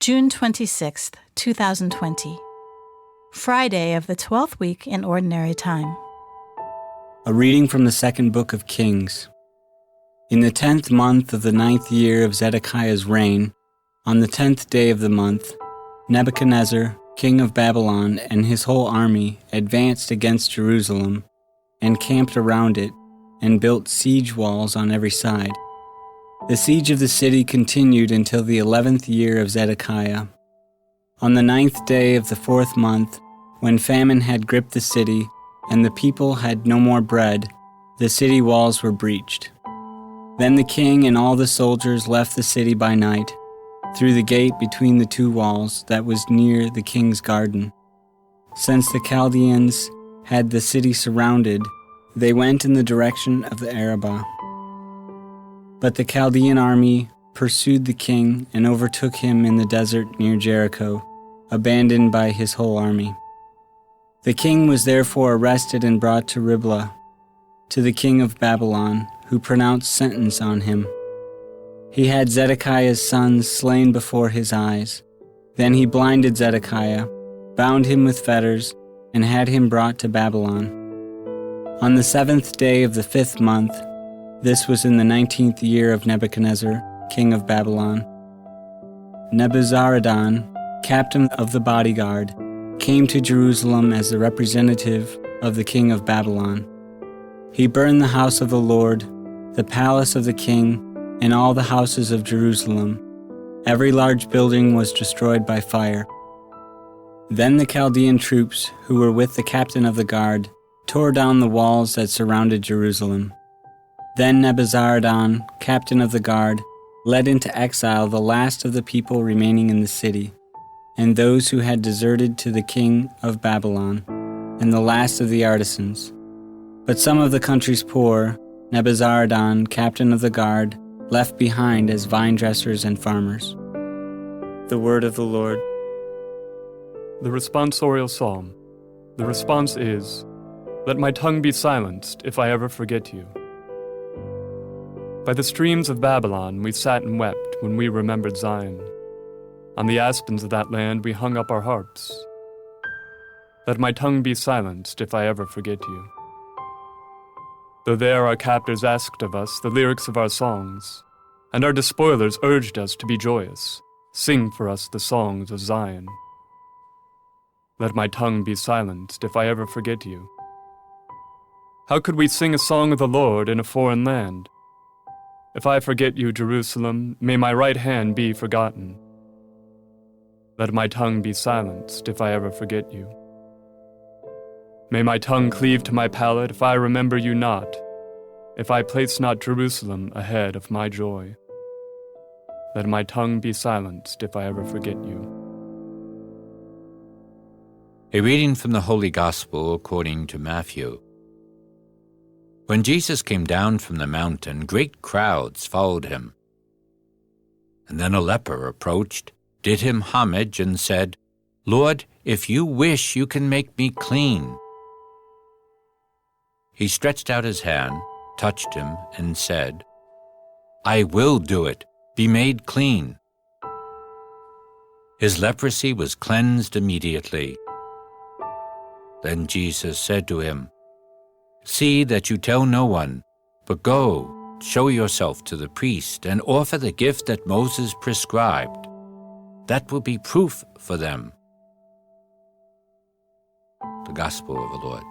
June 26th, 2020. Friday of the 12th week in Ordinary Time. A reading from the second book of Kings. In the 10th month of the 9th year of Zedekiah's reign, on the 10th day of the month, Nebuchadnezzar, king of Babylon, and his whole army advanced against Jerusalem, and camped around it, and built siege walls on every side. The siege of the city continued until the 11th year of Zedekiah. On the 9th day of the 4th month, when famine had gripped the city, and the people had no more bread, the city walls were breached. Then the king and all the soldiers left the city by night, through the gate between the two walls that was near the king's garden. Since the Chaldeans had the city surrounded, they went in the direction of the Arabah. But the Chaldean army pursued the king and overtook him in the desert near Jericho, abandoned by his whole army. The king was therefore arrested and brought to Riblah, to the king of Babylon, who pronounced sentence on him. He had Zedekiah's sons slain before his eyes. Then he blinded Zedekiah, bound him with fetters, and had him brought to Babylon. On the 7th day of the 5th month, this was in the 19th year of Nebuchadnezzar, king of Babylon, Nebuzaradan, captain of the bodyguard, came to Jerusalem as the representative of the king of Babylon. He burned the house of the Lord, the palace of the king, and all the houses of Jerusalem. Every large building was destroyed by fire. Then the Chaldean troops, who were with the captain of the guard, tore down the walls that surrounded Jerusalem. Then Nebuzaradan, captain of the guard, led into exile the last of the people remaining in the city, and those who had deserted to the king of Babylon, and the last of the artisans. But some of the country's poor, Nebuzaradan, captain of the guard, left behind as vine dressers and farmers. The word of the Lord. The responsorial psalm. The response is, "Let my tongue be silenced if I ever forget you." By the streams of Babylon we sat and wept when we remembered Zion. On the aspens of that land we hung up our harps. Let my tongue be silenced if I ever forget you. Though there our captors asked of us the lyrics of our songs, and our despoilers urged us to be joyous, sing for us the songs of Zion. Let my tongue be silenced if I ever forget you. How could we sing a song of the Lord in a foreign land? If I forget you, Jerusalem, may my right hand be forgotten. Let my tongue be silenced if I ever forget you. May my tongue cleave to my palate if I remember you not, if I place not Jerusalem ahead of my joy. Let my tongue be silenced if I ever forget you. A reading from the Holy Gospel according to Matthew. When Jesus came down from the mountain, great crowds followed him. And then a leper approached, did him homage, and said, "Lord, if you wish, you can make me clean." He stretched out his hand, touched him, and said, "I will do it. Be made clean." His leprosy was cleansed immediately. Then Jesus said to him, "See that you tell no one, but go, show yourself to the priest, and offer the gift that Moses prescribed. That will be proof for them." The Gospel of the Lord.